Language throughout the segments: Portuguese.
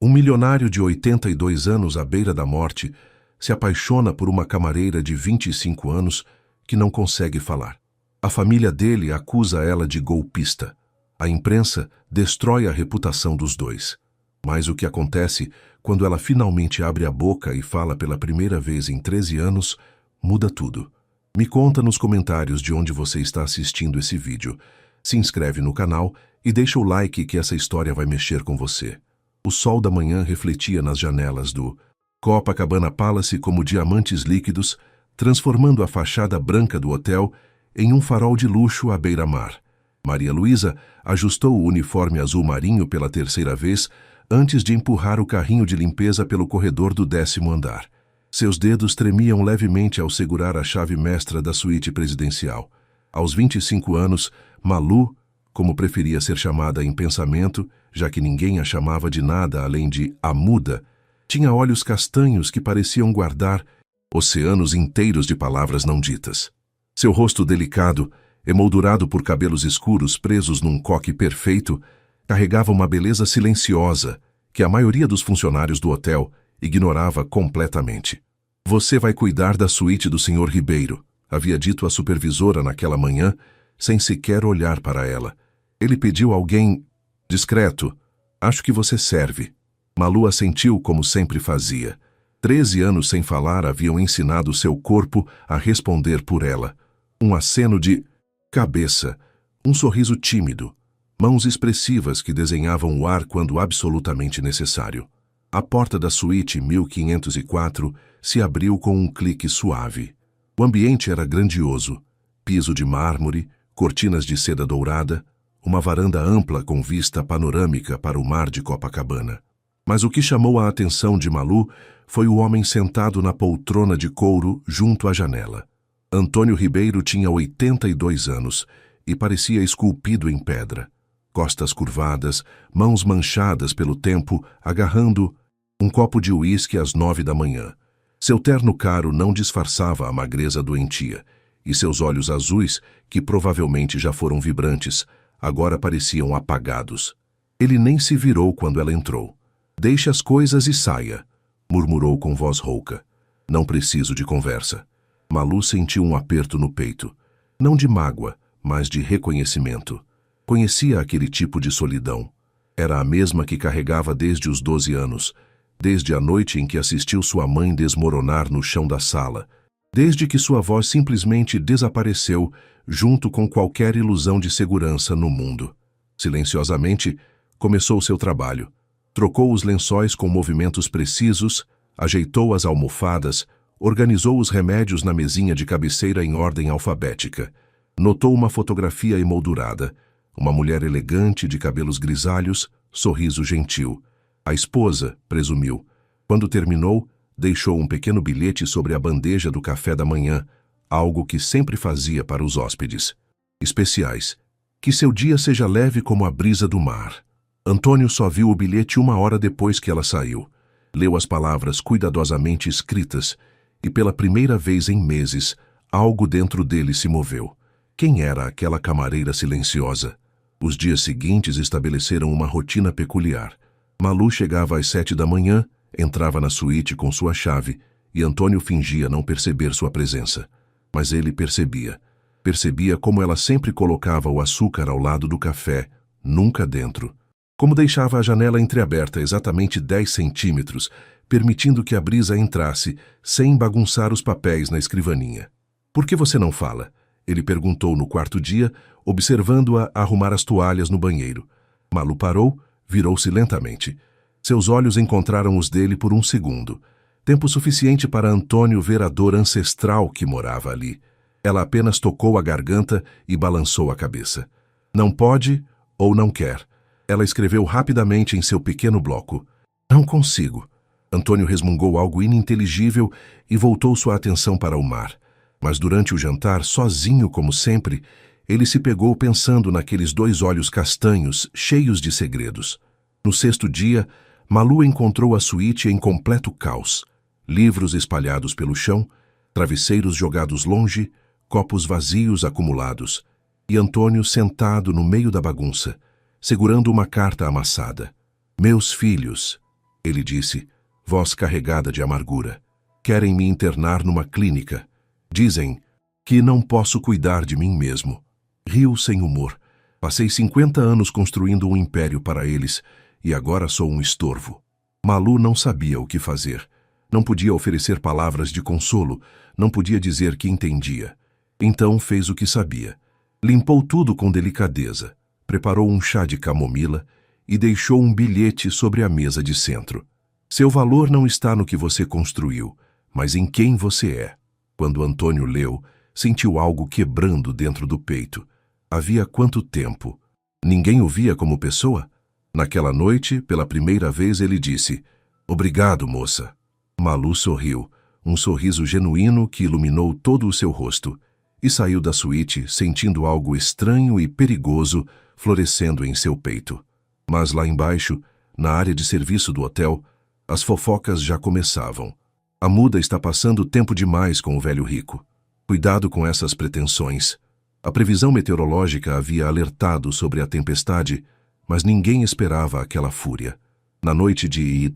Um milionário de 82 anos à beira da morte se apaixona por uma camareira de 25 anos que não consegue falar. A família dele acusa ela de golpista. A imprensa destrói a reputação dos dois. Mas o que acontece quando ela finalmente abre a boca e fala pela primeira vez em 13 anos, muda tudo. Me conta nos comentários de onde você está assistindo esse vídeo. Se inscreve no canal e deixa o like que essa história vai mexer com você. O sol da manhã refletia nas janelas do Copacabana Palace como diamantes líquidos, transformando a fachada branca do hotel em um farol de luxo à beira-mar. Maria Luísa ajustou o uniforme azul marinho pela terceira vez antes de empurrar o carrinho de limpeza pelo corredor do 10º andar. Seus dedos tremiam levemente ao segurar a chave mestra da suíte presidencial. Aos 25 anos, Malu, como preferia ser chamada em pensamento, já que ninguém a chamava de nada além de a muda, tinha olhos castanhos que pareciam guardar oceanos inteiros de palavras não ditas. Seu rosto delicado, emoldurado por cabelos escuros presos num coque perfeito, carregava uma beleza silenciosa que a maioria dos funcionários do hotel ignorava completamente. "Você vai cuidar da suíte do Sr. Ribeiro", havia dito a supervisora naquela manhã, sem sequer olhar para ela. Ele pediu alguém discreto. "Acho que você serve." Malu assentiu como sempre fazia. 13 anos sem falar haviam ensinado seu corpo a responder por ela. Um aceno de cabeça, um sorriso tímido, mãos expressivas que desenhavam o ar quando absolutamente necessário. A porta da suíte 1504 se abriu com um clique suave. O ambiente era grandioso. Piso de mármore, cortinas de seda dourada, uma varanda ampla com vista panorâmica para o mar de Copacabana. Mas o que chamou a atenção de Malu foi o homem sentado na poltrona de couro junto à janela. Antônio Ribeiro tinha 82 anos e parecia esculpido em pedra. Costas curvadas, mãos manchadas pelo tempo, agarrando um copo de uísque às 9 da manhã. Seu terno caro não disfarçava a magreza doentia, e seus olhos azuis, que provavelmente já foram vibrantes, agora pareciam apagados. Ele nem se virou quando ela entrou. "Deixe as coisas e saia", murmurou com voz rouca. "Não preciso de conversa." Malu sentiu um aperto no peito. Não de mágoa, mas de reconhecimento. Conhecia aquele tipo de solidão. Era a mesma que carregava desde os 12 anos, desde a noite em que assistiu sua mãe desmoronar no chão da sala, desde que sua voz simplesmente desapareceu junto com qualquer ilusão de segurança no mundo. Silenciosamente, começou seu trabalho. Trocou os lençóis com movimentos precisos, ajeitou as almofadas, organizou os remédios na mesinha de cabeceira em ordem alfabética. Notou uma fotografia emoldurada, uma mulher elegante de cabelos grisalhos, sorriso gentil. A esposa, presumiu. Quando terminou, deixou um pequeno bilhete sobre a bandeja do café da manhã, algo que sempre fazia para os hóspedes especiais. "Que seu dia seja leve como a brisa do mar." Antônio só viu o bilhete 1 hora depois que ela saiu. Leu as palavras cuidadosamente escritas e, pela primeira vez em meses, algo dentro dele se moveu. Quem era aquela camareira silenciosa? Os dias seguintes estabeleceram uma rotina peculiar. Malu chegava às 7 da manhã, entrava na suíte com sua chave e Antônio fingia não perceber sua presença. Mas ele percebia. Percebia como ela sempre colocava o açúcar ao lado do café, nunca dentro. Como deixava a janela entreaberta exatamente 10 centímetros, permitindo que a brisa entrasse, sem bagunçar os papéis na escrivaninha. "Por que você não fala?" ele perguntou no quarto dia, observando-a arrumar as toalhas no banheiro. Malu parou, virou-se lentamente. Seus olhos encontraram os dele por um segundo. Tempo suficiente para Antônio ver a dor ancestral que morava ali. Ela apenas tocou a garganta e balançou a cabeça. "Não pode ou não quer." Ela escreveu rapidamente em seu pequeno bloco. "Não consigo." Antônio resmungou algo ininteligível e voltou sua atenção para o mar. Mas durante o jantar, sozinho como sempre, ele se pegou pensando naqueles 2 olhos castanhos, cheios de segredos. No 6º dia, Malu encontrou a suíte em completo caos. Livros espalhados pelo chão, travesseiros jogados longe, copos vazios acumulados, e Antônio sentado no meio da bagunça, segurando uma carta amassada. "Meus filhos." Ele disse, voz carregada de amargura. Querem me internar numa clínica. Dizem que não posso cuidar de mim mesmo. Riu sem humor. Passei 50 anos construindo um império para eles e agora sou um estorvo. Malu não sabia o que fazer. Não podia oferecer palavras de consolo, não podia dizer que entendia. Então fez o que sabia. Limpou tudo com delicadeza, preparou um chá de camomila e deixou um bilhete sobre a mesa de centro. Seu valor não está no que você construiu, mas em quem você é. Quando Antônio leu, sentiu algo quebrando dentro do peito. Havia quanto tempo? Ninguém o via como pessoa? Naquela noite, pela primeira vez, ele disse, obrigado, moça. Malu sorriu, um sorriso genuíno que iluminou todo o seu rosto, e saiu da suíte sentindo algo estranho e perigoso florescendo em seu peito. Mas lá embaixo, na área de serviço do hotel, as fofocas já começavam. A muda está passando tempo demais com o velho rico. Cuidado com essas pretensões. A previsão meteorológica havia alertado sobre a tempestade, mas ninguém esperava aquela fúria. Na noite de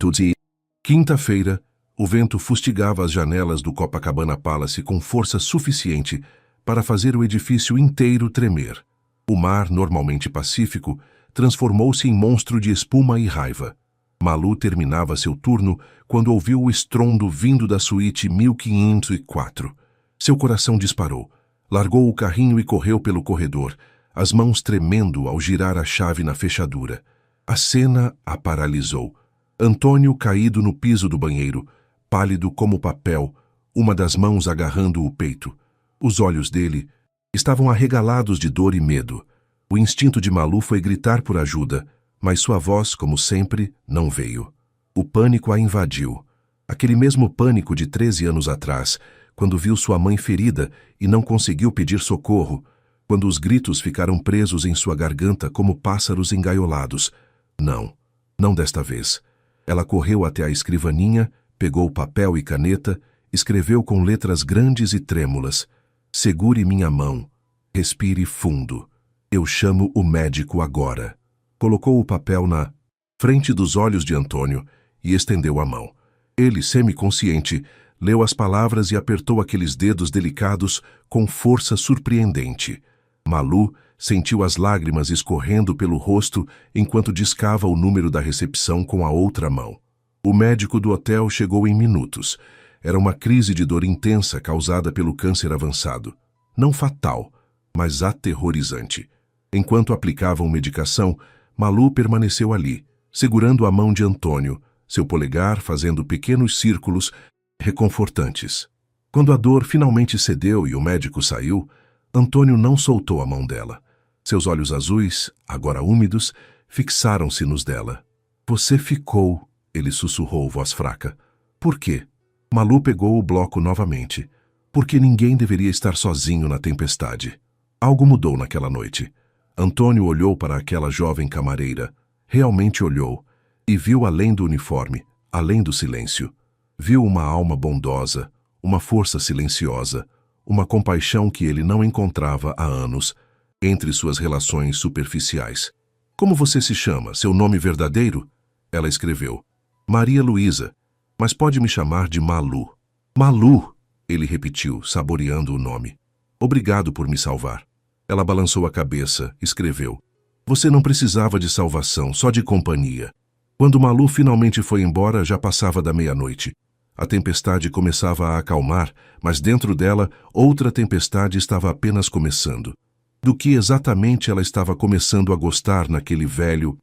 quinta-feira, o vento fustigava as janelas do Copacabana Palace com força suficiente para fazer o edifício inteiro tremer. O mar, normalmente pacífico, transformou-se em monstro de espuma e raiva. Malu terminava seu turno quando ouviu o estrondo vindo da suíte 1504. Seu coração disparou. Largou o carrinho e correu pelo corredor, as mãos tremendo ao girar a chave na fechadura. A cena a paralisou. Antônio caído no piso do banheiro, pálido como papel, uma das mãos agarrando o peito. Os olhos dele estavam arregalados de dor e medo. O instinto de Malu foi gritar por ajuda, mas sua voz, como sempre, não veio. O pânico a invadiu. Aquele mesmo pânico de 13 anos atrás, quando viu sua mãe ferida e não conseguiu pedir socorro, quando os gritos ficaram presos em sua garganta como pássaros engaiolados. Não, não desta vez. Ela correu até a escrivaninha, pegou papel e caneta, escreveu com letras grandes e trêmulas. Segure minha mão. Respire fundo. Eu chamo o médico agora. Colocou o papel na frente dos olhos de Antônio e estendeu a mão. Ele, semiconsciente, leu as palavras e apertou aqueles dedos delicados com força surpreendente. Malu sentiu as lágrimas escorrendo pelo rosto enquanto discava o número da recepção com a outra mão. O médico do hotel chegou em minutos. Era uma crise de dor intensa causada pelo câncer avançado. Não fatal, mas aterrorizante. Enquanto aplicavam medicação, Malu permaneceu ali, segurando a mão de Antônio, seu polegar fazendo pequenos círculos reconfortantes. Quando a dor finalmente cedeu e o médico saiu, Antônio não soltou a mão dela. Seus olhos azuis, agora úmidos, fixaram-se nos dela. Você ficou, ele sussurrou, voz fraca. Por quê? Malu pegou o bloco novamente. Porque ninguém deveria estar sozinho na tempestade. Algo mudou naquela noite. Antônio olhou para aquela jovem camareira. Realmente olhou. E viu além do uniforme, além do silêncio. Viu uma alma bondosa, uma força silenciosa, uma compaixão que ele não encontrava há anos, entre suas relações superficiais. Como você se chama? Seu nome verdadeiro? Ela escreveu. Maria Luísa, mas pode me chamar de Malu. Malu, ele repetiu, saboreando o nome. Obrigado por me salvar. Ela balançou a cabeça, escreveu. Você não precisava de salvação, só de companhia. Quando Malu finalmente foi embora, já passava da meia-noite. A tempestade começava a acalmar, mas dentro dela, outra tempestade estava apenas começando. Do que exatamente ela estava começando a gostar naquele velho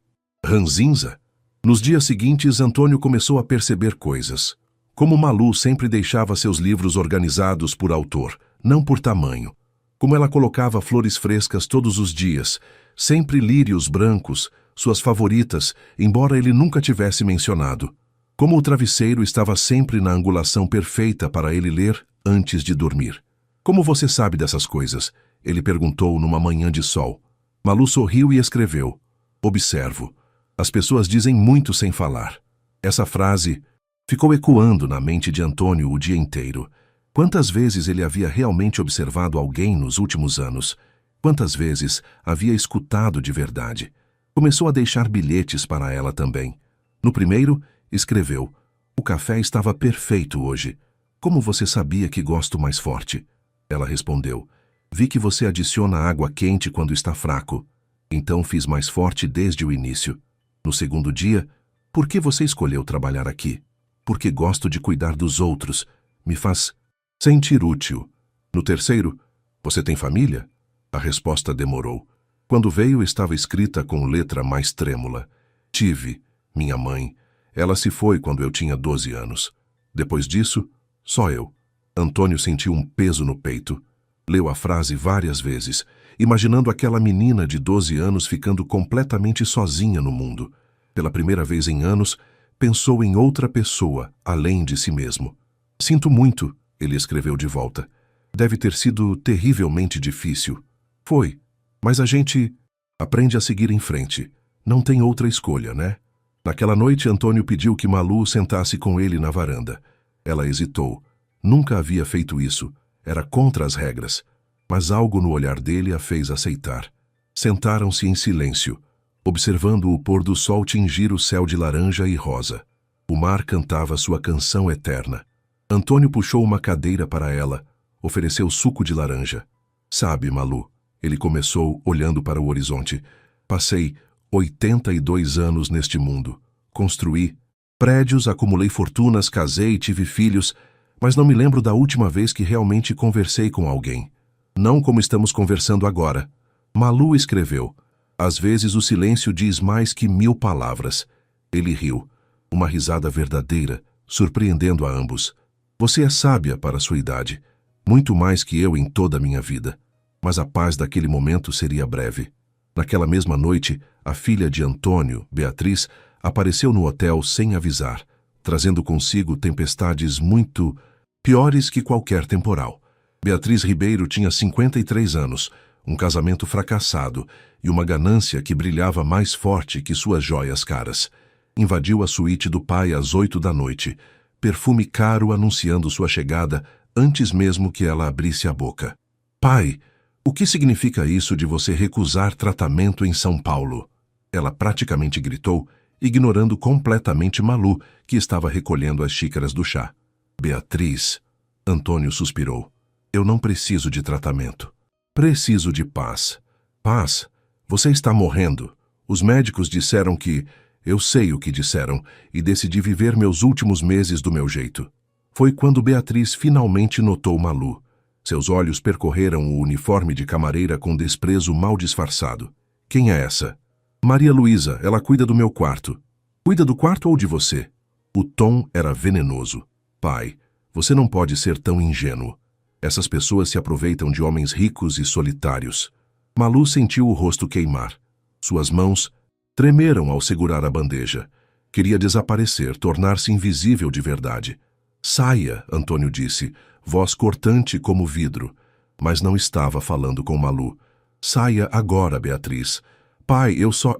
ranzinza? Nos dias seguintes, Antônio começou a perceber coisas. Como Malu sempre deixava seus livros organizados por autor, não por tamanho. Como ela colocava flores frescas todos os dias, sempre lírios brancos, suas favoritas, embora ele nunca tivesse mencionado. Como o travesseiro estava sempre na angulação perfeita para ele ler antes de dormir. Como você sabe dessas coisas? Ele perguntou numa manhã de sol. Malu sorriu e escreveu. Observo. As pessoas dizem muito sem falar. Essa frase ficou ecoando na mente de Antônio o dia inteiro. Quantas vezes ele havia realmente observado alguém nos últimos anos? Quantas vezes havia escutado de verdade? Começou a deixar bilhetes para ela também. No primeiro, Escreveu: "O café estava perfeito hoje. Como você sabia que gosto mais forte?" Ela respondeu: "Vi que você adiciona água quente quando está fraco. Então fiz mais forte desde o início. No segundo dia, por que você escolheu trabalhar aqui?" "Porque gosto de cuidar dos outros. Me faz sentir útil." No terceiro, "Você tem família?" A resposta demorou. Quando veio, estava escrita com letra mais trêmula: "Tive, minha mãe. Ela se foi quando eu tinha 12 anos. Depois disso, só eu." Antônio sentiu um peso no peito. Leu a frase várias vezes, imaginando aquela menina de 12 anos ficando completamente sozinha no mundo. Pela primeira vez em anos, pensou em outra pessoa, além de si mesmo. "Sinto muito", ele escreveu de volta. "Deve ter sido terrivelmente difícil." "Foi, mas a gente aprende a seguir em frente. Não tem outra escolha, né?" Naquela noite, Antônio pediu que Malu sentasse com ele na varanda. Ela hesitou. Nunca havia feito isso. Era contra as regras. Mas algo no olhar dele a fez aceitar. Sentaram-se em silêncio, observando o pôr do sol tingir o céu de laranja e rosa. O mar cantava sua canção eterna. Antônio puxou uma cadeira para ela, ofereceu suco de laranja. "Sabe, Malu", ele começou, olhando para o horizonte, "passei 82 anos neste mundo. Construí prédios, acumulei fortunas, casei, tive filhos, mas não me lembro da última vez que realmente conversei com alguém. Não como estamos conversando agora." Malu escreveu: "Às vezes o silêncio diz mais que 1000 palavras." Ele riu, uma risada verdadeira, surpreendendo a ambos. "Você é sábia para sua idade, muito mais que eu em toda a minha vida." Mas a paz daquele momento seria breve. Naquela mesma noite, a filha de Antônio, Beatriz, apareceu no hotel sem avisar, trazendo consigo tempestades muito piores que qualquer temporal. Beatriz Ribeiro tinha 53 anos, um casamento fracassado e uma ganância que brilhava mais forte que suas joias caras. Invadiu a suíte do pai às 8 da noite, perfume caro anunciando sua chegada antes mesmo que ela abrisse a boca. "Pai, o que significa isso de você recusar tratamento em São Paulo?" Ela praticamente gritou, ignorando completamente Malu, que estava recolhendo as xícaras do chá. "Beatriz", Antônio suspirou, "eu não preciso de tratamento. Preciso de paz." "Paz? Você está morrendo. Os médicos disseram que... Eu sei o que disseram, e decidi viver meus últimos meses do meu jeito." Foi quando Beatriz finalmente notou Malu. Seus olhos percorreram o uniforme de camareira com desprezo mal disfarçado. "Quem é essa?" "Maria Luísa, ela cuida do meu quarto." "Cuida do quarto ou de você?" O tom era venenoso. "Pai, você não pode ser tão ingênuo. Essas pessoas se aproveitam de homens ricos e solitários." Malu sentiu o rosto queimar. Suas mãos tremeram ao segurar a bandeja. Queria desaparecer, tornar-se invisível de verdade. "Saia", Antônio disse, voz cortante como vidro. Mas não estava falando com Malu. "Saia agora, Beatriz." "Pai, eu só..."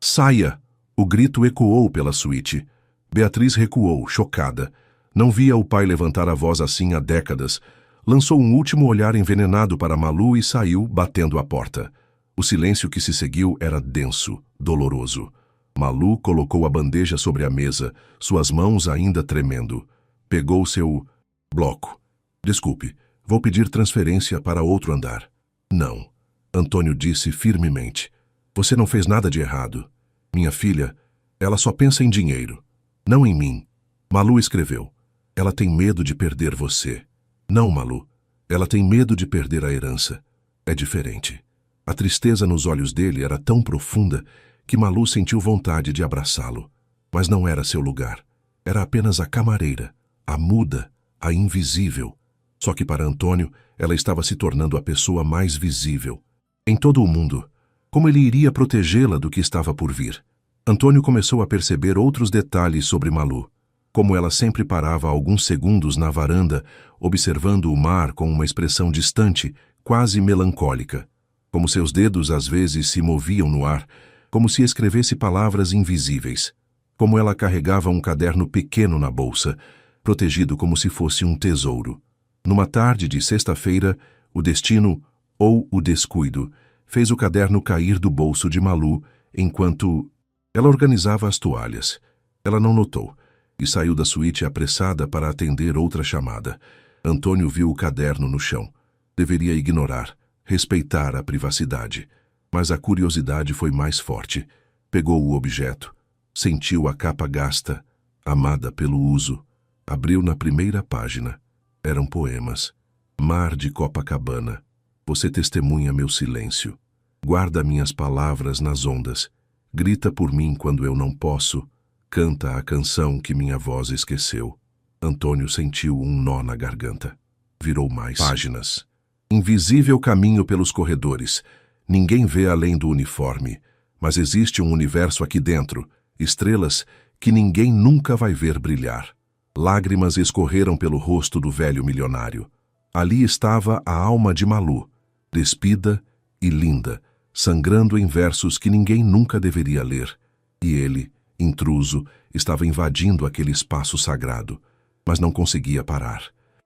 "Saia!" O grito ecoou pela suíte. Beatriz recuou, chocada. Não via o pai levantar a voz assim há décadas. Lançou um último olhar envenenado para Malu e saiu, batendo a porta. O silêncio que se seguiu era denso, doloroso. Malu colocou a bandeja sobre a mesa, suas mãos ainda tremendo. Pegou seu bloco. "Desculpe, vou pedir transferência para outro andar." "Não", Antônio disse firmemente. "Você não fez nada de errado. Minha filha, ela só pensa em dinheiro, não em mim." Malu escreveu: "Ela tem medo de perder você." "Não, Malu. Ela tem medo de perder a herança. É diferente." A tristeza nos olhos dele era tão profunda que Malu sentiu vontade de abraçá-lo. Mas não era seu lugar. Era apenas a camareira, a muda, a invisível. Só que para Antônio, ela estava se tornando a pessoa mais visível. Em todo o mundo, como ele iria protegê-la do que estava por vir? Antônio começou a perceber outros detalhes sobre Malu. Como ela sempre parava alguns segundos na varanda, observando o mar com uma expressão distante, quase melancólica. Como seus dedos às vezes se moviam no ar, como se escrevesse palavras invisíveis. Como ela carregava um caderno pequeno na bolsa, protegido como se fosse um tesouro. Numa tarde de sexta-feira, o destino, ou o descuido, fez o caderno cair do bolso de Malu enquanto ela organizava as toalhas. Ela não notou, e saiu da suíte apressada para atender outra chamada. Antônio viu o caderno no chão. Deveria ignorar, respeitar a privacidade. Mas a curiosidade foi mais forte. Pegou o objeto. Sentiu a capa gasta, amada pelo uso. Abriu na primeira página. Eram poemas. Mar de Copacabana. Você testemunha meu silêncio. Guarda minhas palavras nas ondas. Grita por mim quando eu não posso. Canta a canção que minha voz esqueceu. Antônio sentiu um nó na garganta. Virou mais páginas. Invisível caminho pelos corredores. Ninguém vê além do uniforme. Mas existe um universo aqui dentro. Estrelas que ninguém nunca vai ver brilhar. Lágrimas escorreram pelo rosto do velho milionário. Ali estava a alma de Malu, despida e linda, sangrando em versos que ninguém nunca deveria ler. E ele, intruso, estava invadindo aquele espaço sagrado, mas não conseguia parar.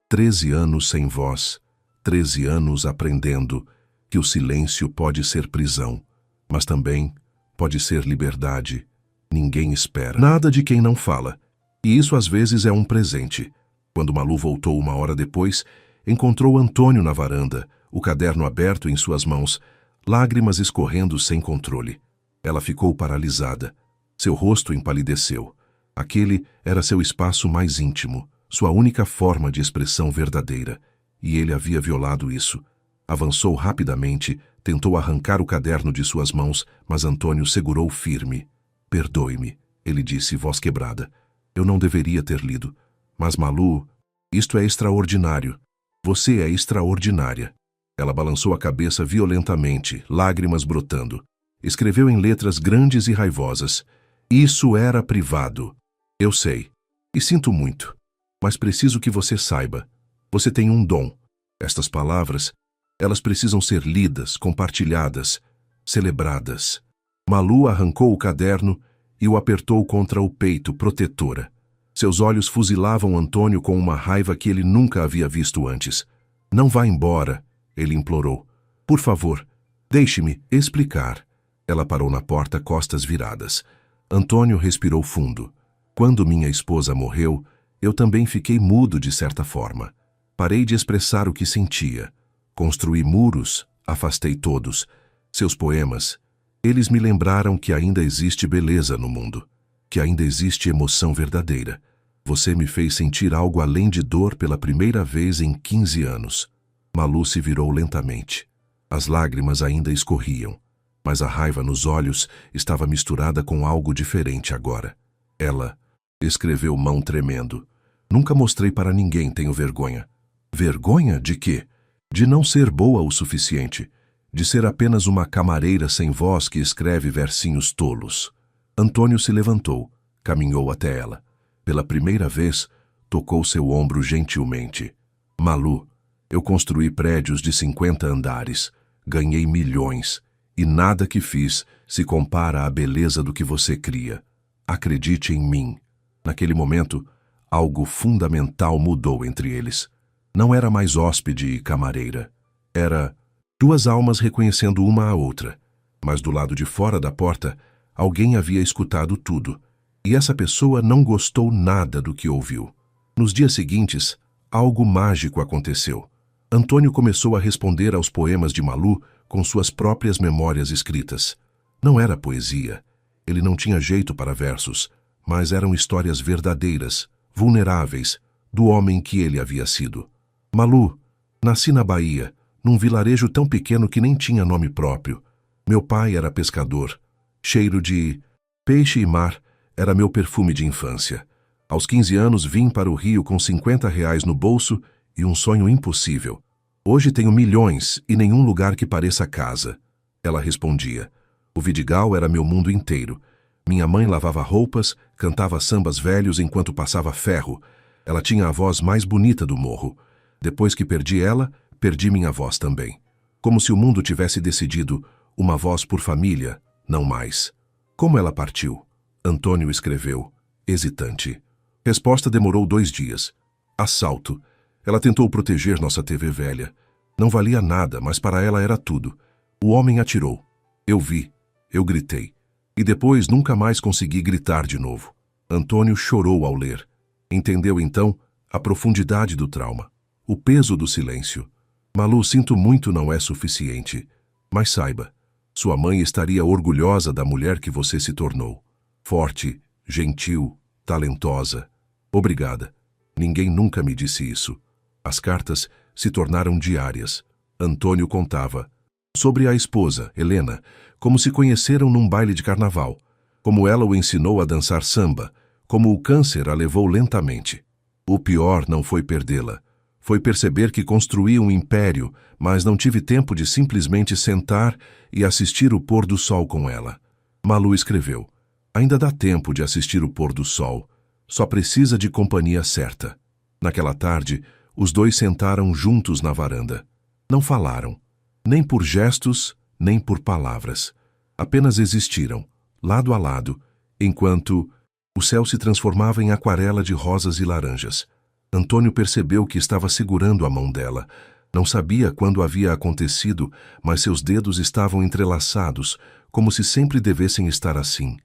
13 anos sem voz, 13 anos aprendendo que o silêncio pode ser prisão, mas também pode ser liberdade. Ninguém espera nada de quem não fala, e isso às vezes é um presente. Quando Malu voltou 1 hora depois, encontrou Antônio na varanda, o caderno aberto em suas mãos, lágrimas escorrendo sem controle. Ela ficou paralisada. Seu rosto empalideceu. Aquele era seu espaço mais íntimo, sua única forma de expressão verdadeira, e ele havia violado isso. Avançou rapidamente, tentou arrancar o caderno de suas mãos, mas Antônio segurou firme. Perdoe-me, ele disse, voz quebrada. Eu não deveria ter lido. Mas Malu, isto é extraordinário. Você é extraordinária. Ela balançou a cabeça violentamente, lágrimas brotando. Escreveu em letras grandes e raivosas. Isso era privado. Eu sei. E sinto muito. Mas preciso que você saiba. Você tem um dom. Estas palavras, elas precisam ser lidas, compartilhadas, celebradas. Malu arrancou o caderno e o apertou contra o peito, protetora. Seus olhos fuzilavam Antônio com uma raiva que ele nunca havia visto antes. Não vá embora, ele implorou. Por favor, deixe-me explicar. Ela parou na porta, costas viradas. Antônio respirou fundo. Quando minha esposa morreu, eu também fiquei mudo de certa forma. Parei de expressar o que sentia. Construí muros, afastei todos. Seus poemas, eles me lembraram que ainda existe beleza no mundo, que ainda existe emoção verdadeira. Você me fez sentir algo além de dor pela primeira vez em 15 anos. Malu se virou lentamente. As lágrimas ainda escorriam, mas a raiva nos olhos estava misturada com algo diferente agora. Ela escreveu, mão tremendo. Nunca mostrei para ninguém, tenho vergonha. Vergonha de quê? De não ser boa o suficiente. De ser apenas uma camareira sem voz que escreve versinhos tolos. Antônio se levantou, caminhou até ela. Pela primeira vez, tocou seu ombro gentilmente. Malu, eu construí prédios de 50 andares, ganhei milhões, e nada que fiz se compara à beleza do que você cria. Acredite em mim. Naquele momento, algo fundamental mudou entre eles. Não era mais hóspede e camareira. Era duas almas reconhecendo uma a outra. Mas do lado de fora da porta, alguém havia escutado tudo. E essa pessoa não gostou nada do que ouviu. Nos dias seguintes, algo mágico aconteceu. Antônio começou a responder aos poemas de Malu com suas próprias memórias escritas. Não era poesia. Ele não tinha jeito para versos, mas eram histórias verdadeiras, vulneráveis, do homem que ele havia sido. Malu, nasci na Bahia, num vilarejo tão pequeno que nem tinha nome próprio. Meu pai era pescador. Cheiro de peixe e mar era meu perfume de infância. Aos 15 anos vim para o Rio com R$ 50 no bolso e um sonho impossível. Hoje tenho milhões e nenhum lugar que pareça casa. Ela respondia. O Vidigal era meu mundo inteiro. Minha mãe lavava roupas, cantava sambas velhos enquanto passava ferro. Ela tinha a voz mais bonita do morro. Depois que perdi ela, perdi minha voz também. Como se o mundo tivesse decidido, uma voz por família, não mais. Como ela partiu? Antônio escreveu, hesitante. Resposta demorou 2 dias. Assalto. Ela tentou proteger nossa TV velha. Não valia nada, mas para ela era tudo. O homem atirou. Eu vi. Eu gritei. E depois nunca mais consegui gritar de novo. Antônio chorou ao ler. Entendeu então a profundidade do trauma, o peso do silêncio. Malu, sinto muito não é suficiente, mas saiba, sua mãe estaria orgulhosa da mulher que você se tornou. Forte, gentil, talentosa. Obrigada. Ninguém nunca me disse isso. As cartas se tornaram diárias. Antônio contava sobre a esposa, Helena, como se conheceram num baile de carnaval, como ela o ensinou a dançar samba, como o câncer a levou lentamente. O pior não foi perdê-la. Foi perceber que construía um império, mas não tive tempo de simplesmente sentar e assistir o pôr do sol com ela. Malu escreveu: ainda dá tempo de assistir o pôr do sol. Só precisa de companhia certa. Naquela tarde, os dois sentaram juntos na varanda. Não falaram, nem por gestos, nem por palavras. Apenas existiram, lado a lado, enquanto o céu se transformava em aquarela de rosas e laranjas. Antônio percebeu que estava segurando a mão dela. Não sabia quando havia acontecido, mas seus dedos estavam entrelaçados, como se sempre devessem estar assim.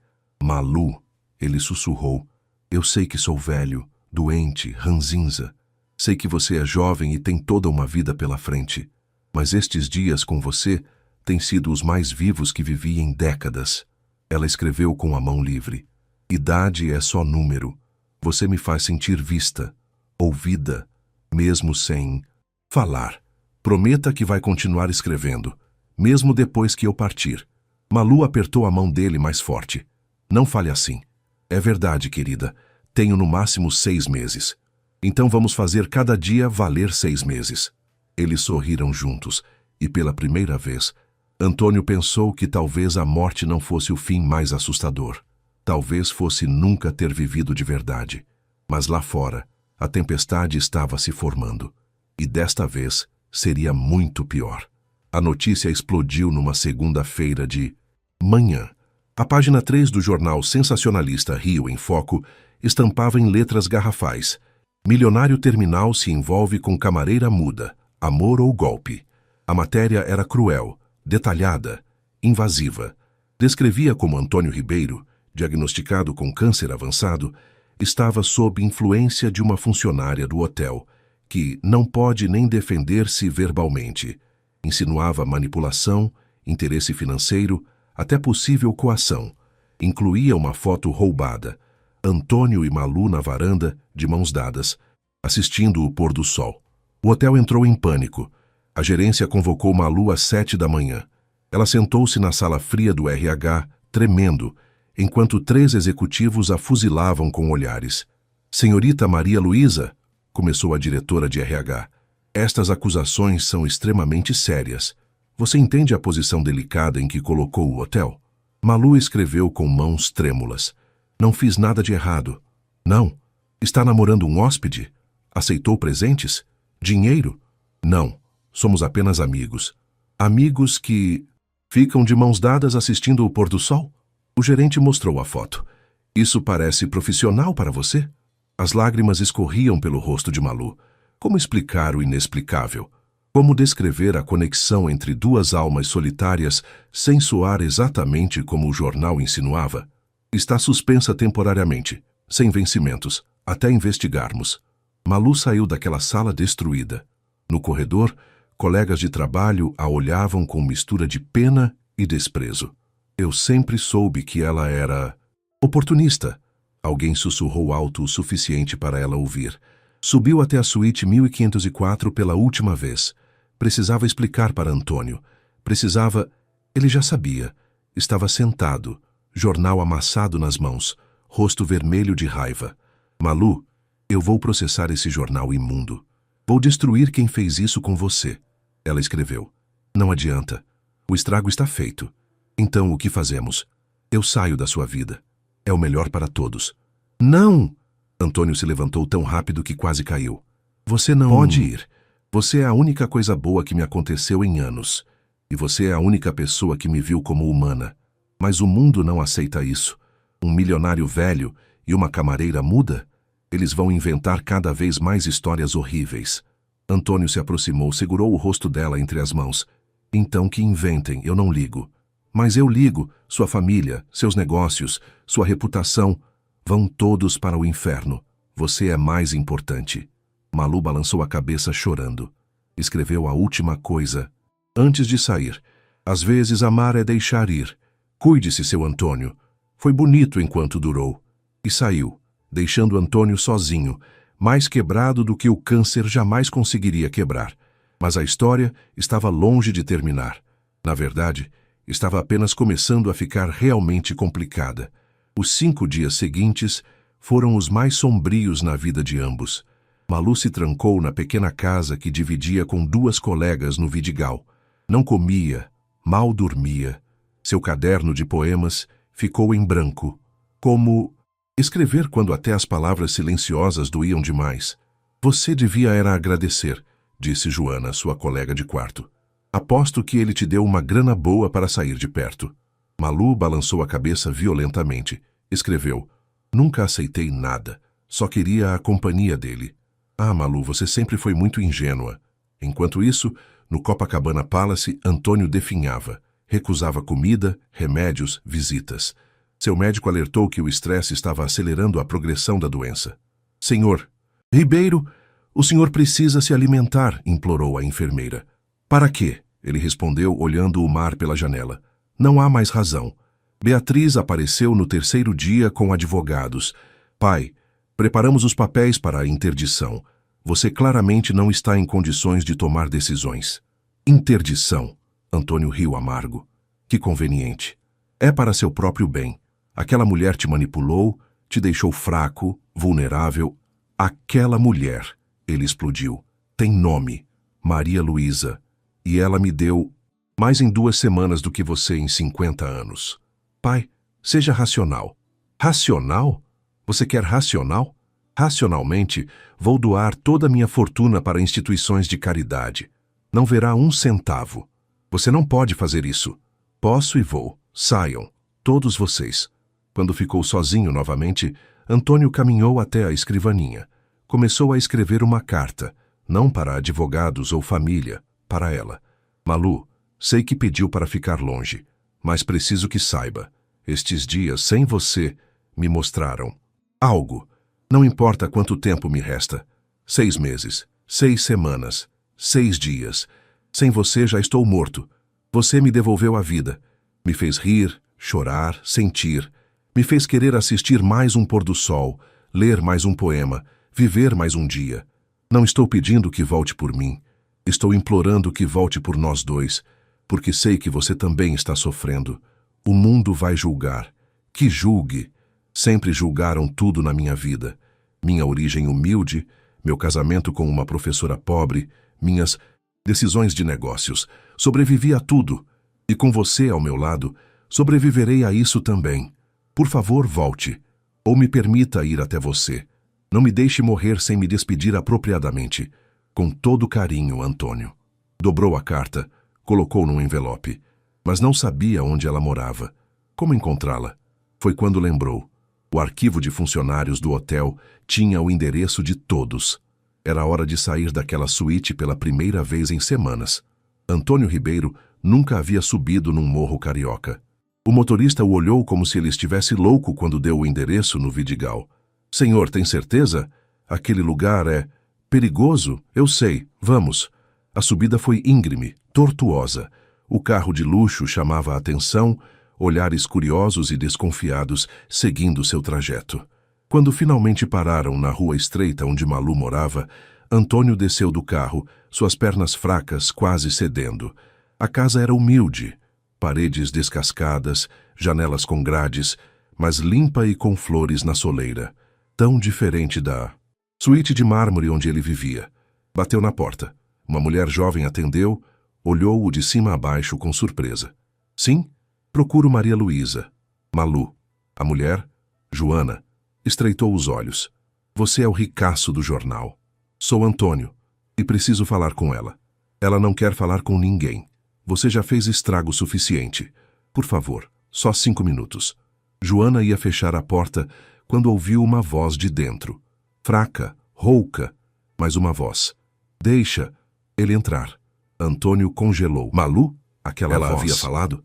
Malu, ele sussurrou, eu sei que sou velho, doente, ranzinza. Sei que você é jovem e tem toda uma vida pela frente. Mas estes dias com você têm sido os mais vivos que vivi em décadas. Ela escreveu com a mão livre. Idade é só número. Você me faz sentir vista, ouvida, mesmo sem falar. Prometa que vai continuar escrevendo, mesmo depois que eu partir. Malu apertou a mão dele mais forte. Não fale assim. É verdade, querida. Tenho no máximo 6 meses. Então vamos fazer cada dia valer 6 meses. Eles sorriram juntos, e pela primeira vez, Antônio pensou que talvez a morte não fosse o fim mais assustador. Talvez fosse nunca ter vivido de verdade. Mas lá fora, a tempestade estava se formando. E desta vez, seria muito pior. A notícia explodiu numa segunda-feira de manhã. A página 3 do jornal sensacionalista Rio em Foco estampava em letras garrafais: milionário terminal se envolve com camareira muda, amor ou golpe. A matéria era cruel, detalhada, invasiva. Descrevia como Antônio Ribeiro, diagnosticado com câncer avançado, estava sob influência de uma funcionária do hotel, que não pode nem defender-se verbalmente. Insinuava manipulação, interesse financeiro, até possível coação. Incluía uma foto roubada. Antônio e Malu na varanda, de mãos dadas, assistindo o pôr do sol. O hotel entrou em pânico. A gerência convocou Malu às 7 da manhã. Ela sentou-se na sala fria do RH, tremendo, enquanto 3 executivos a fuzilavam com olhares. Senhorita Maria Luísa, começou a diretora de RH, estas acusações são extremamente sérias. Você entende a posição delicada em que colocou o hotel? Malu escreveu com mãos trêmulas. Não fiz nada de errado. Não. Está namorando um hóspede? Aceitou presentes? Dinheiro? Não. Somos apenas amigos. Amigos que ficam de mãos dadas assistindo o pôr do sol? O gerente mostrou a foto. Isso parece profissional para você? As lágrimas escorriam pelo rosto de Malu. Como explicar o inexplicável? Como descrever a conexão entre 2 almas solitárias sem soar exatamente como o jornal insinuava? Está suspensa temporariamente, sem vencimentos, até investigarmos. Malu saiu daquela sala destruída. No corredor, colegas de trabalho a olhavam com mistura de pena e desprezo. Eu sempre soube que ela era oportunista. Alguém sussurrou alto o suficiente para ela ouvir. Subiu até a suíte 1504 pela última vez. Precisava explicar para Antônio. Precisava... Ele já sabia. Estava sentado, jornal amassado nas mãos, rosto vermelho de raiva. Malu, eu vou processar esse jornal imundo. Vou destruir quem fez isso com você. Ela escreveu. Não adianta. O estrago está feito. Então o que fazemos? Eu saio da sua vida. É o melhor para todos. Não! Antônio se levantou tão rápido que quase caiu. Você não pode ir. Você é a única coisa boa que me aconteceu em anos. E você é a única pessoa que me viu como humana. Mas o mundo não aceita isso. Um milionário velho e uma camareira muda? Eles vão inventar cada vez mais histórias horríveis. Antônio se aproximou, segurou o rosto dela entre as mãos. Então que inventem, eu não ligo. Mas eu ligo, sua família, seus negócios, sua reputação. Vão todos para o inferno. Você é mais importante. Malu balançou a cabeça chorando. Escreveu a última coisa. Antes de sair. Às vezes amar é deixar ir. Cuide-se, seu Antônio. Foi bonito enquanto durou. E saiu, deixando Antônio sozinho, mais quebrado do que o câncer jamais conseguiria quebrar. Mas a história estava longe de terminar. Na verdade, estava apenas começando a ficar realmente complicada. Os 5 dias seguintes foram os mais sombrios na vida de ambos. Malu se trancou na pequena casa que dividia com 2 colegas no Vidigal. Não comia, mal dormia. Seu caderno de poemas ficou em branco. Como escrever quando até as palavras silenciosas doíam demais. Você devia era agradecer, disse Joana, sua colega de quarto. Aposto que ele te deu uma grana boa para sair de perto. Malu balançou a cabeça violentamente. Escreveu, nunca aceitei nada, só queria a companhia dele. Ah, Malu, você sempre foi muito ingênua. Enquanto isso, no Copacabana Palace, Antônio definhava. Recusava comida, remédios, visitas. Seu médico alertou que o estresse estava acelerando a progressão da doença. Senhor Ribeiro, o senhor precisa se alimentar, implorou a enfermeira. Para quê? Ele respondeu, olhando o mar pela janela. Não há mais razão. Beatriz apareceu no 3º dia com advogados. Pai, preparamos os papéis para a interdição. Você claramente não está em condições de tomar decisões. Interdição. Antônio riu amargo. Que conveniente. É para seu próprio bem. Aquela mulher te manipulou, te deixou fraco, vulnerável. Aquela mulher, ele explodiu, tem nome, Maria Luísa, e ela me deu mais em 2 semanas do que você em 50 anos. Pai, seja racional. Racional? Você quer racional? Racionalmente, vou doar toda a minha fortuna para instituições de caridade. Não verá 1 centavo. Você não pode fazer isso. Posso e vou. Saiam, todos vocês. Quando ficou sozinho novamente, Antônio caminhou até a escrivaninha. Começou a escrever uma carta, não para advogados ou família, para ela. Malu, sei que pediu para ficar longe, mas preciso que saiba. Estes dias, sem você, me mostraram algo. Não importa quanto tempo me resta. 6 meses, 6 semanas, 6 dias. Sem você já estou morto. Você me devolveu a vida. Me fez rir, chorar, sentir. Me fez querer assistir mais um pôr do sol, ler mais um poema, viver mais um dia. Não estou pedindo que volte por mim. Estou implorando que volte por nós dois, porque sei que você também está sofrendo. O mundo vai julgar. Que julgue. Sempre julgaram tudo na minha vida. Minha origem humilde, meu casamento com uma professora pobre, minhas decisões de negócios. Sobrevivi a tudo. E com você ao meu lado, sobreviverei a isso também. Por favor, volte. Ou me permita ir até você. Não me deixe morrer sem me despedir apropriadamente. Com todo carinho, Antônio. Dobrou a carta, colocou num envelope. Mas não sabia onde ela morava. Como encontrá-la? Foi quando lembrou. O arquivo de funcionários do hotel tinha o endereço de todos. Era hora de sair daquela suíte pela primeira vez em semanas. Antônio Ribeiro nunca havia subido num morro carioca. O motorista o olhou como se ele estivesse louco quando deu o endereço no Vidigal. Senhor, tem certeza? Aquele lugar é perigoso? Eu sei. Vamos. A subida foi íngreme, tortuosa. O carro de luxo chamava a atenção, olhares curiosos e desconfiados seguindo seu trajeto. Quando finalmente pararam na rua estreita onde Malu morava, Antônio desceu do carro, suas pernas fracas quase cedendo. A casa era humilde, paredes descascadas, janelas com grades, mas limpa e com flores na soleira. Tão diferente da suíte de mármore onde ele vivia. Bateu na porta. Uma mulher jovem atendeu, olhou-o de cima a baixo com surpresa. Sim? Procuro Maria Luísa. Malu. A mulher, Joana, estreitou os olhos. Você é o ricaço do jornal. Sou Antônio, e preciso falar com ela. Ela não quer falar com ninguém. Você já fez estrago suficiente. Por favor, só 5 minutos. Joana ia fechar a porta quando ouviu uma voz de dentro. Fraca, rouca, mas uma voz. Deixa ele entrar. Antônio congelou. Malu? Aquela voz havia falado?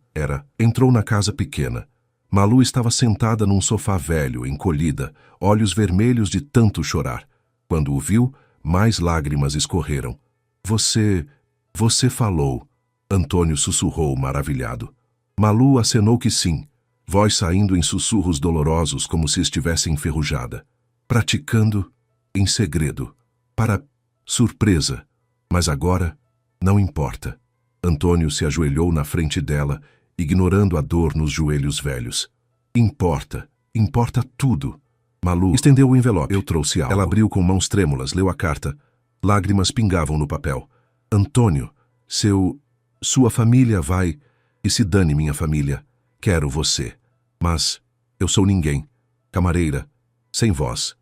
Entrou na casa pequena. Malu estava sentada num sofá velho, encolhida, olhos vermelhos de tanto chorar. Quando o viu, mais lágrimas escorreram. Você falou. Antônio sussurrou, maravilhado. Malu acenou que sim, voz saindo em sussurros dolorosos como se estivesse enferrujada. Praticando em segredo, para surpresa. Mas agora, não importa. Antônio se ajoelhou na frente dela, ignorando a dor nos joelhos velhos. Importa tudo. Malu estendeu o envelope. Eu trouxe algo. Ela abriu com mãos trêmulas, leu a carta. Lágrimas pingavam no papel. Antônio, sua família vai... E se dane minha família. Quero você. Mas eu sou ninguém. Camareira. Sem voz.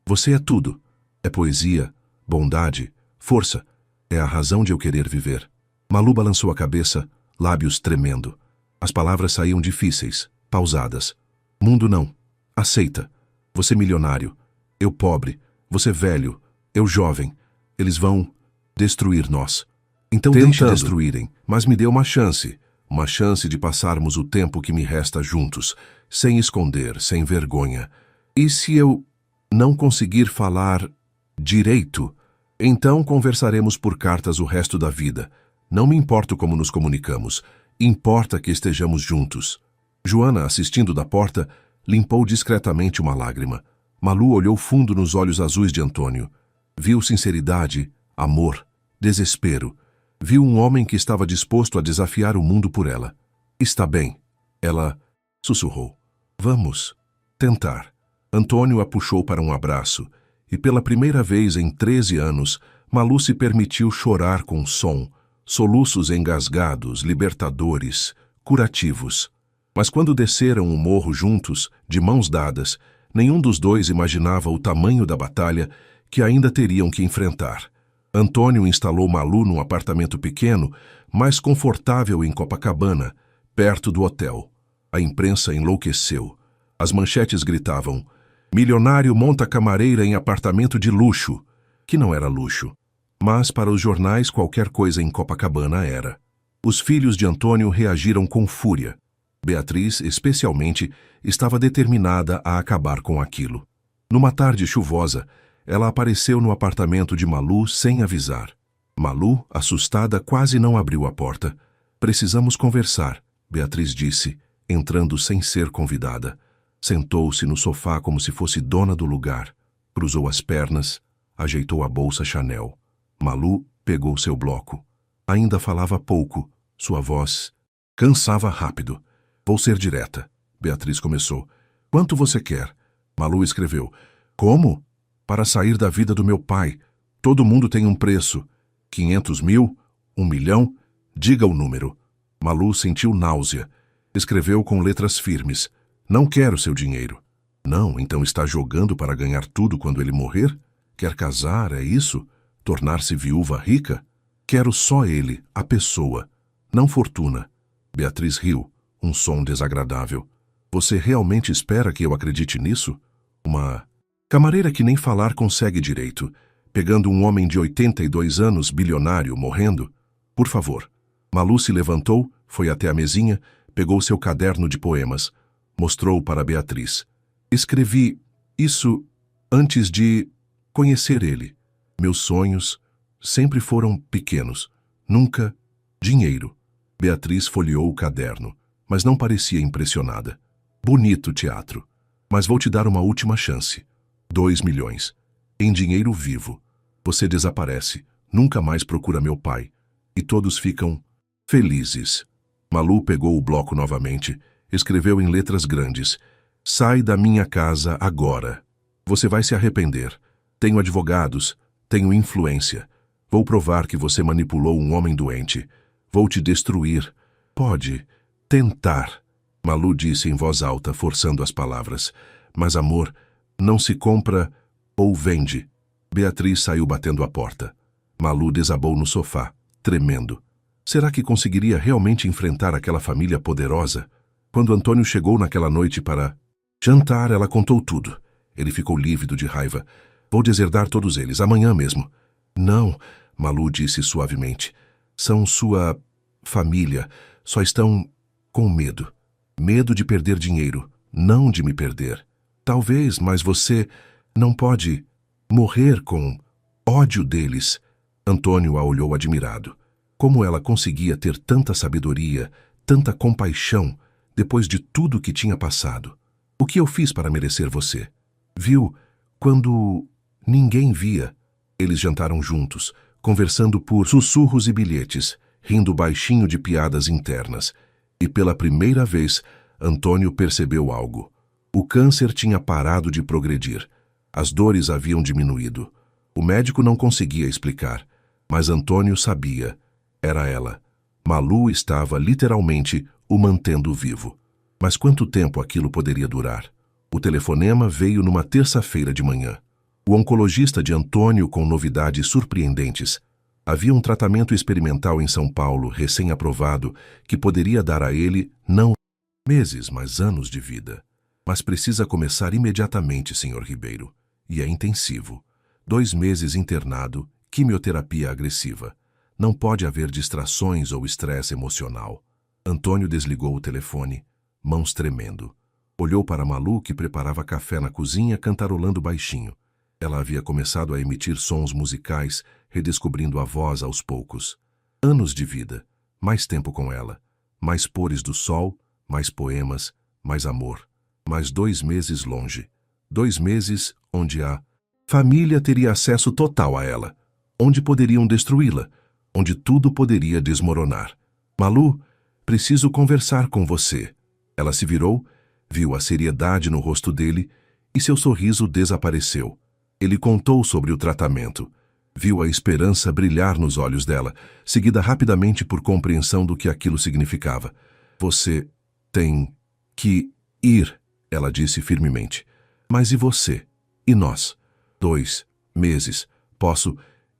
Você é tudo. É poesia, bondade, força. É a razão de eu querer viver. Malu balançou a cabeça, lábios tremendo. As palavras saíam difíceis, pausadas. Mundo não. Aceita. Você milionário. Eu pobre. Você velho. Eu jovem. Eles vão destruir nós. Então deixe destruírem, mas me dê uma chance de passarmos o tempo que me resta juntos, sem esconder, sem vergonha. E se eu não conseguir falar direito, então conversaremos por cartas o resto da vida. Não me importo como nos comunicamos, importa que estejamos juntos. Joana, assistindo da porta, limpou discretamente uma lágrima. Malu olhou fundo nos olhos azuis de Antônio. Viu sinceridade, amor, desespero. Viu um homem que estava disposto a desafiar o mundo por ela. Está bem, ela sussurrou. Vamos tentar. Antônio a puxou para um abraço, e pela primeira vez em 13 anos, Malu se permitiu chorar com som, soluços engasgados, libertadores, curativos. Mas quando desceram o morro juntos, de mãos dadas, nenhum dos dois imaginava o tamanho da batalha que ainda teriam que enfrentar. Antônio instalou Malu num apartamento pequeno, mais confortável em Copacabana, perto do hotel. A imprensa enlouqueceu. As manchetes gritavam: milionário monta camareira em apartamento de luxo, que não era luxo. Mas para os jornais qualquer coisa em Copacabana era. Os filhos de Antônio reagiram com fúria. Beatriz, especialmente, estava determinada a acabar com aquilo. Numa tarde chuvosa, ela apareceu no apartamento de Malu sem avisar. Malu, assustada, quase não abriu a porta. Precisamos conversar, Beatriz disse, entrando sem ser convidada. Sentou-se no sofá como se fosse dona do lugar. Cruzou as pernas, ajeitou a bolsa Chanel. Malu pegou seu bloco. Ainda falava pouco, sua voz cansava rápido. Vou ser direta, Beatriz começou. Quanto você quer? Malu escreveu. Como? Para sair da vida do meu pai. Todo mundo tem um preço. 500 mil? 1 milhão? Diga o número. Malu sentiu náusea. Escreveu com letras firmes. Não quero seu dinheiro. Não, então está jogando para ganhar tudo quando ele morrer? Quer casar, é isso? Tornar-se viúva rica? Quero só ele, a pessoa. Não fortuna. Beatriz riu, um som desagradável. Você realmente espera que eu acredite nisso? Uma camareira que nem falar consegue direito, pegando um homem de 82 anos, bilionário, morrendo? Por favor. Malu se levantou, foi até a mesinha, pegou seu caderno de poemas, mostrou para Beatriz. Escrevi isso antes de conhecer ele. Meus sonhos sempre foram pequenos, nunca dinheiro. Beatriz folheou o caderno, mas não parecia impressionada. Bonito teatro, mas vou te dar uma última chance. 2 milhões. Em dinheiro vivo. Você desaparece, nunca mais procura meu pai. E todos ficam felizes. Malu pegou o bloco novamente, escreveu em letras grandes. Sai da minha casa agora. Você vai se arrepender. Tenho advogados, tenho influência. Vou provar que você manipulou um homem doente. Vou te destruir. Pode tentar. Malu disse em voz alta, forçando as palavras. Mas amor não se compra ou vende. Beatriz saiu batendo a porta. Malu desabou no sofá, tremendo. Será que conseguiria realmente enfrentar aquela família poderosa? Quando Antônio chegou naquela noite para jantar, ela contou tudo. Ele ficou lívido de raiva. Vou deserdar todos eles, amanhã mesmo. Não, Malu disse suavemente. São sua família. Só estão com medo. Medo de perder dinheiro, não de me perder. Talvez, mas você não pode morrer com ódio deles. Antônio a olhou admirado. Como ela conseguia ter tanta sabedoria, tanta compaixão, depois de tudo que tinha passado? O que eu fiz para merecer você? Viu, quando ninguém via. Eles jantaram juntos, conversando por sussurros e bilhetes, rindo baixinho de piadas internas. E pela primeira vez, Antônio percebeu algo. O câncer tinha parado de progredir. As dores haviam diminuído. O médico não conseguia explicar, mas Antônio sabia. Era ela. Malu estava literalmente o mantendo vivo. Mas quanto tempo aquilo poderia durar? O telefonema veio numa terça-feira de manhã. O oncologista de Antônio com novidades surpreendentes. Havia um tratamento experimental em São Paulo, recém-aprovado, que poderia dar a ele, não meses, mas anos de vida. Mas precisa começar imediatamente, Sr. Ribeiro. E é intensivo. 2 meses internado, quimioterapia agressiva. Não pode haver distrações ou estresse emocional. Antônio desligou o telefone, mãos tremendo. Olhou para Malu, que preparava café na cozinha, cantarolando baixinho. Ela havia começado a emitir sons musicais, redescobrindo a voz aos poucos. Anos de vida, mais tempo com ela, mais pores do sol, mais poemas, mais amor. Mais 2 meses longe. 2 meses onde a família teria acesso total a ela, onde poderiam destruí-la, onde tudo poderia desmoronar. Malu, preciso conversar com você. Ela se virou, viu a seriedade no rosto dele e seu sorriso desapareceu. Ele contou sobre o tratamento. Viu a esperança brilhar nos olhos dela, seguida rapidamente por compreensão do que aquilo significava. Você tem que ir, ela disse firmemente. Mas e você? E nós? 2 meses. Posso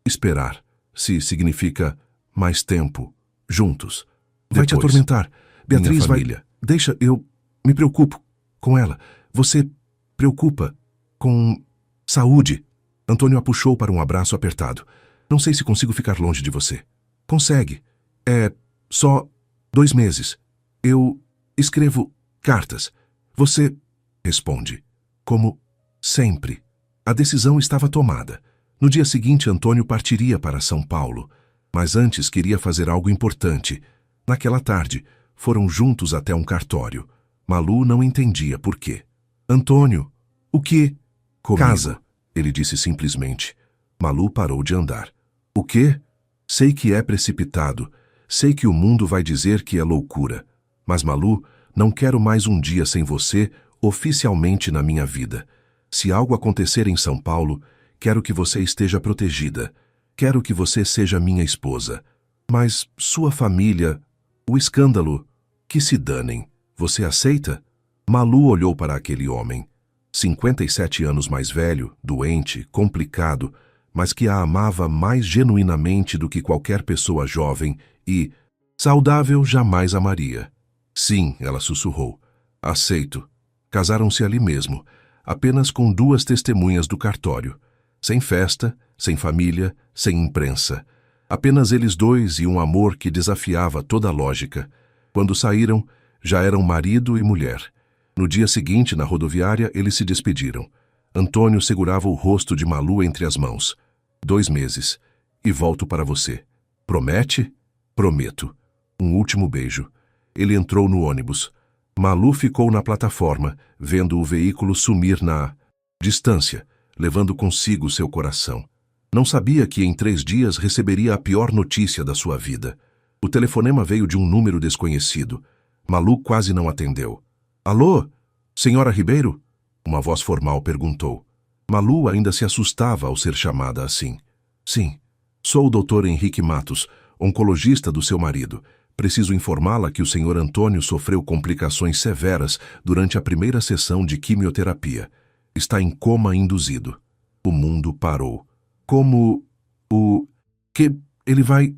esperar, se significa mais tempo, juntos. Vai te atormentar. Beatriz vai... Deixa, eu me preocupo com ela. Você preocupa com saúde. Antônio a puxou para um abraço apertado. Não sei se consigo ficar longe de você. Consegue. É só 2 meses. Eu escrevo cartas. Você responde. Como sempre. A decisão estava tomada. No dia seguinte, Antônio partiria para São Paulo. Mas antes queria fazer algo importante. Naquela tarde, foram juntos até um cartório. Malu não entendia por quê. Antônio, o que? Comigo. Casa, ele disse simplesmente. Malu parou de andar. O quê? Sei que é precipitado. Sei que o mundo vai dizer que é loucura. Mas, Malu, não quero mais um dia sem você oficialmente na minha vida. Se algo acontecer em São Paulo, quero que você esteja protegida. Quero que você seja minha esposa. Mas sua família, o escândalo, que se danem. Você aceita? Malu olhou para aquele homem. 57 anos mais velho, doente, complicado, mas que a amava mais genuinamente do que qualquer pessoa jovem e saudável jamais amaria. Sim, ela sussurrou. Aceito. Casaram-se ali mesmo, apenas com 2 testemunhas do cartório. Sem festa, sem família, sem imprensa. Apenas eles 2 e um amor que desafiava toda a lógica. Quando saíram, já eram marido e mulher. No dia seguinte, na rodoviária, eles se despediram. Antônio segurava o rosto de Malu entre as mãos. 2 meses. E volto para você. Promete? Prometo. Um último beijo. Ele entrou no ônibus. Malu ficou na plataforma, vendo o veículo sumir na distância, levando consigo seu coração. Não sabia que em 3 dias receberia a pior notícia da sua vida. O telefonema veio de um número desconhecido. Malu quase não atendeu. Alô? Senhora Ribeiro? Uma voz formal perguntou. Malu ainda se assustava ao ser chamada assim. Sim, sou o Dr. Henrique Matos, oncologista do seu marido. Preciso informá-la que o Sr. Antônio sofreu complicações severas durante a primeira sessão de quimioterapia. Está em coma induzido. O mundo parou. Como o que ele vai...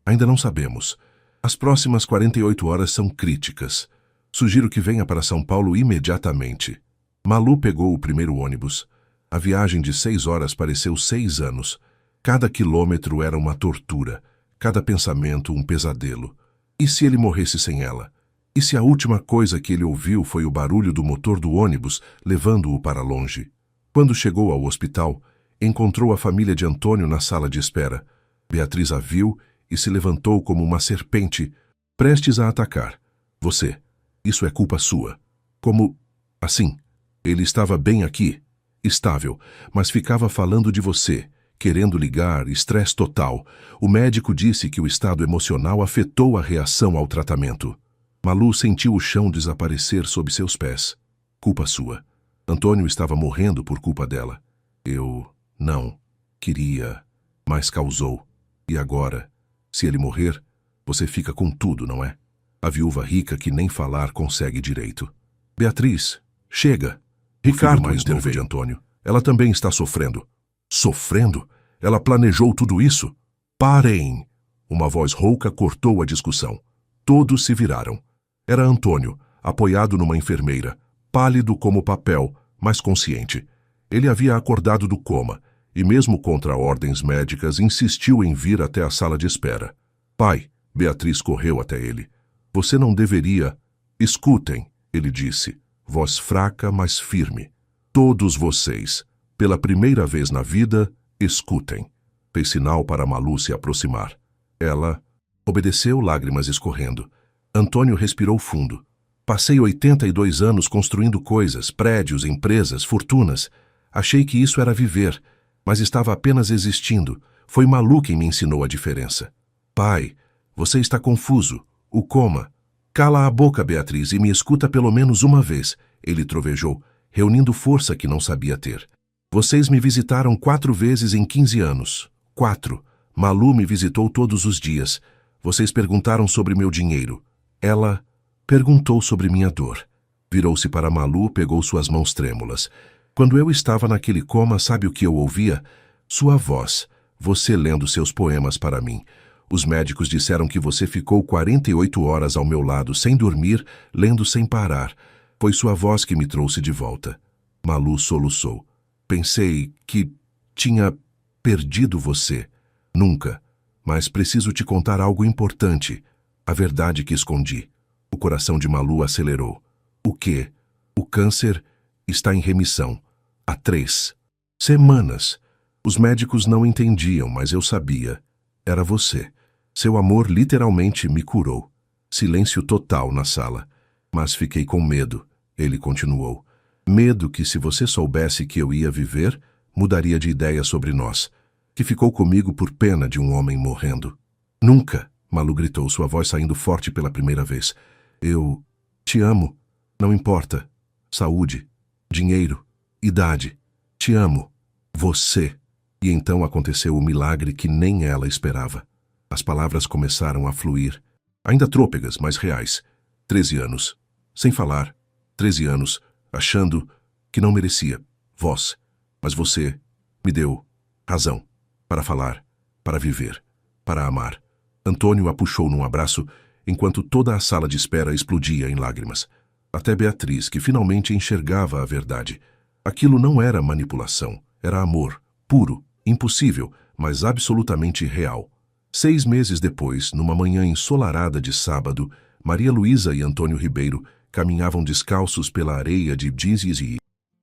Ainda não sabemos. As próximas 48 horas são críticas. Sugiro que venha para São Paulo imediatamente. Malu pegou o primeiro ônibus. A viagem de 6 horas pareceu 6 anos. Cada quilômetro era uma tortura. Cada pensamento um pesadelo. E se ele morresse sem ela? E se a última coisa que ele ouviu foi o barulho do motor do ônibus levando-o para longe? Quando chegou ao hospital, encontrou a família de Antônio na sala de espera. Beatriz a viu e se levantou como uma serpente, prestes a atacar. Você. Isso é culpa sua. Como assim? Ele estava bem aqui, estável, mas ficava falando de você, querendo ligar, estresse total. O médico disse que o estado emocional afetou a reação ao tratamento. Malu sentiu o chão desaparecer sob seus pés. Culpa sua. Antônio estava morrendo por culpa dela. Eu não queria, mas causou. E agora, se ele morrer, você fica com tudo, não é? A viúva rica que nem falar consegue direito. Beatriz, chega. Ricardo, mais novo de Antônio. Ela também está sofrendo. Sofrendo? Ela planejou tudo isso? Parem! Uma voz rouca cortou a discussão. Todos se viraram. Era Antônio, apoiado numa enfermeira, pálido como papel, mas consciente. Ele havia acordado do coma e, mesmo contra ordens médicas, insistiu em vir até a sala de espera. Pai, Beatriz correu até ele. Você não deveria... Escutem, ele disse, voz fraca, mas firme. Todos vocês, pela primeira vez na vida, escutem. Fez sinal para Malu se aproximar. Ela obedeceu, lágrimas escorrendo. Antônio respirou fundo. Passei 82 anos construindo coisas, prédios, empresas, fortunas. Achei que isso era viver, mas estava apenas existindo. Foi Malu quem me ensinou a diferença. Pai, você está confuso. O coma. Cala a boca, Beatriz, e me escuta pelo menos uma vez, ele trovejou, reunindo força que não sabia ter. Vocês me visitaram 4 vezes em 15 anos. 4. Malu me visitou todos os dias. Vocês perguntaram sobre meu dinheiro. Ela perguntou sobre minha dor. Virou-se para Malu, pegou suas mãos trêmulas. Quando eu estava naquele coma, sabe o que eu ouvia? Sua voz, você lendo seus poemas para mim. Os médicos disseram que você ficou 48 horas ao meu lado, sem dormir, lendo sem parar. Foi sua voz que me trouxe de volta. Malu soluçou. Pensei que tinha perdido você. Nunca. Mas preciso te contar algo importante. A verdade que escondi. O coração de Malu acelerou. O quê? O câncer está em remissão. Há 3 semanas. Os médicos não entendiam, mas eu sabia. Era você. Seu amor literalmente me curou. Silêncio total na sala. Mas fiquei com medo, ele continuou. Medo que, se você soubesse que eu ia viver, mudaria de ideia sobre nós. Que ficou comigo por pena de um homem morrendo. Nunca, Malu gritou, sua voz saindo forte pela primeira vez. Eu te amo. Não importa. Saúde, dinheiro, idade. Te amo. Você. E então aconteceu o milagre que nem ela esperava. As palavras começaram a fluir. Ainda trôpegas, mas reais. 13 anos. Sem falar. 13 anos. Achando que não merecia. Voz. Mas você me deu razão. Para falar. Para viver. Para amar. Antônio a puxou num abraço, enquanto toda a sala de espera explodia em lágrimas. Até Beatriz, que finalmente enxergava a verdade. Aquilo não era manipulação. Era amor. Puro. Impossível, mas absolutamente real. 6 meses depois, numa manhã ensolarada de sábado, Maria Luísa e Antônio Ribeiro caminhavam descalços pela areia de Dizes e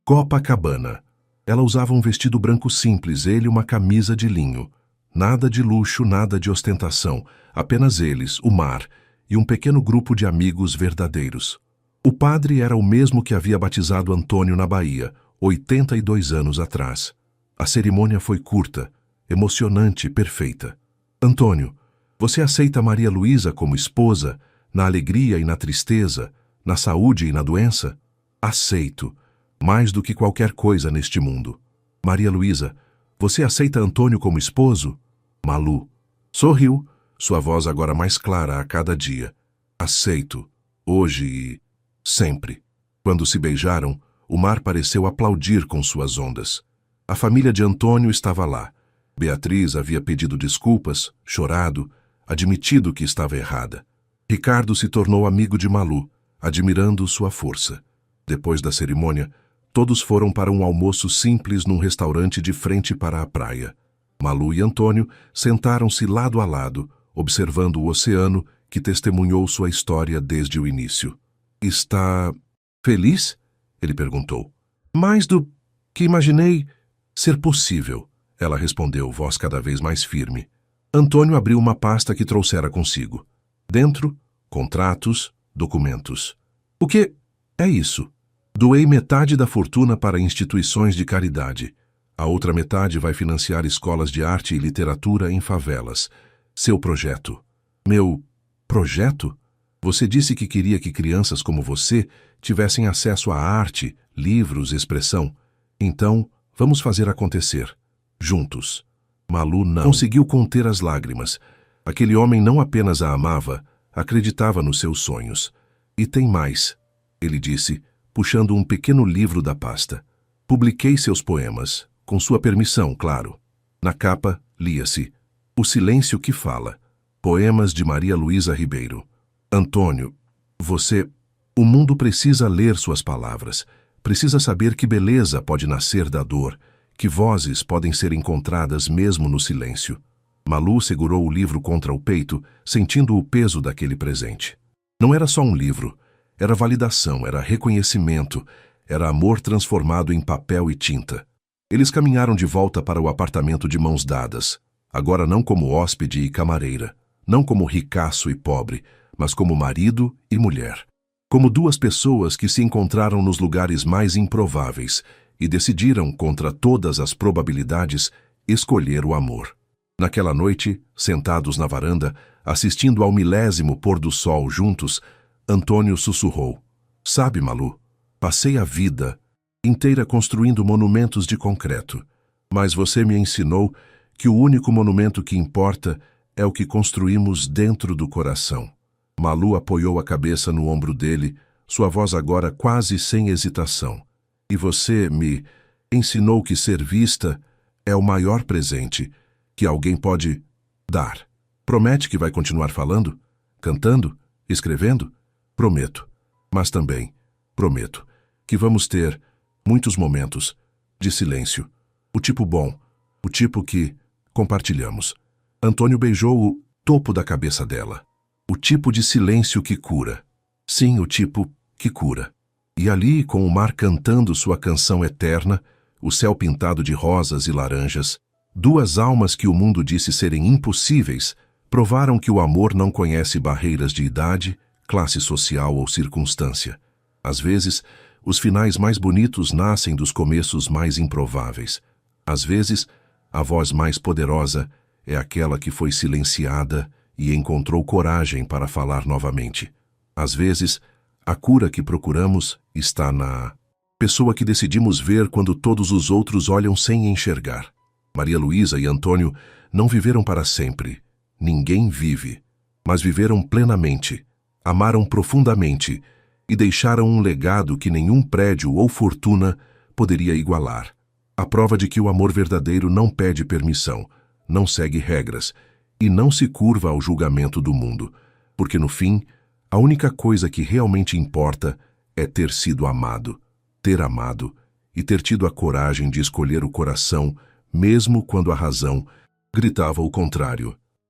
Copacabana. Ela usava um vestido branco simples, ele uma camisa de linho. Nada de luxo, nada de ostentação, apenas eles, o mar e um pequeno grupo de amigos verdadeiros. O padre era o mesmo que havia batizado Antônio na Bahia, 82 anos atrás. A cerimônia foi curta, emocionante e perfeita. Antônio, você aceita Maria Luísa como esposa, na alegria e na tristeza, na saúde e na doença? Aceito, mais do que qualquer coisa neste mundo. Maria Luísa, você aceita Antônio como esposo? Malu. Sorriu, sua voz agora mais clara a cada dia. Aceito, hoje e sempre. Quando se beijaram, o mar pareceu aplaudir com suas ondas. A família de Antônio estava lá. Beatriz havia pedido desculpas, chorado, admitido que estava errada. Ricardo se tornou amigo de Malu, admirando sua força. Depois da cerimônia, todos foram para um almoço simples num restaurante de frente para a praia. Malu e Antônio sentaram-se lado a lado, observando o oceano que testemunhou sua história desde o início. Está feliz? Ele perguntou. Mais do que imaginei ser possível, ela respondeu, voz cada vez mais firme. Antônio abriu uma pasta que trouxera consigo. Dentro, contratos, documentos. O que é isso? Doei metade da fortuna para instituições de caridade. A outra metade vai financiar escolas de arte e literatura em favelas. Seu projeto. Meu projeto? Você disse que queria que crianças como você tivessem acesso à arte, livros, expressão. Então, vamos fazer acontecer. Juntos. Malu não conseguiu conter as lágrimas. Aquele homem não apenas a amava, acreditava nos seus sonhos. E tem mais, ele disse, puxando um pequeno livro da pasta. Publiquei seus poemas, com sua permissão, claro. Na capa, lia-se O Silêncio que Fala. Poemas de Maria Luísa Ribeiro. Antônio, você... O mundo precisa ler suas palavras. Precisa saber que beleza pode nascer da dor, que vozes podem ser encontradas mesmo no silêncio. Malu segurou o livro contra o peito, sentindo o peso daquele presente. Não era só um livro. Era validação, era reconhecimento, era amor transformado em papel e tinta. Eles caminharam de volta para o apartamento de mãos dadas, agora não como hóspede e camareira, não como ricaço e pobre, mas como marido e mulher. Como duas pessoas que se encontraram nos lugares mais improváveis e decidiram, contra todas as probabilidades, escolher o amor. Naquela noite, sentados na varanda, assistindo ao 1000º pôr do sol juntos, Antônio sussurrou. Sabe, Malu, passei a vida inteira construindo monumentos de concreto, mas você me ensinou que o único monumento que importa é o que construímos dentro do coração. Malu apoiou a cabeça no ombro dele, sua voz agora quase sem hesitação. E você me ensinou que ser vista é o maior presente que alguém pode dar. Promete que vai continuar falando, cantando, escrevendo? Prometo. Mas também prometo que vamos ter muitos momentos de silêncio. O tipo bom, o tipo que compartilhamos. Antônio beijou o topo da cabeça dela. O tipo de silêncio que cura. Sim, o tipo que cura. E ali, com o mar cantando sua canção eterna, o céu pintado de rosas e laranjas, duas almas que o mundo disse serem impossíveis, provaram que o amor não conhece barreiras de idade, classe social ou circunstância. Às vezes, os finais mais bonitos nascem dos começos mais improváveis. Às vezes, a voz mais poderosa é aquela que foi silenciada e encontrou coragem para falar novamente. Às vezes, a cura que procuramos está na pessoa que decidimos ver quando todos os outros olham sem enxergar. Maria Luísa e Antônio não viveram para sempre. Ninguém vive. Mas viveram plenamente, amaram profundamente e deixaram um legado que nenhum prédio ou fortuna poderia igualar. A prova de que o amor verdadeiro não pede permissão, não segue regras e não se curva ao julgamento do mundo, porque no fim, a única coisa que realmente importa é ter sido amado, ter amado e ter tido a coragem de escolher o coração, mesmo quando a razão gritava o contrário.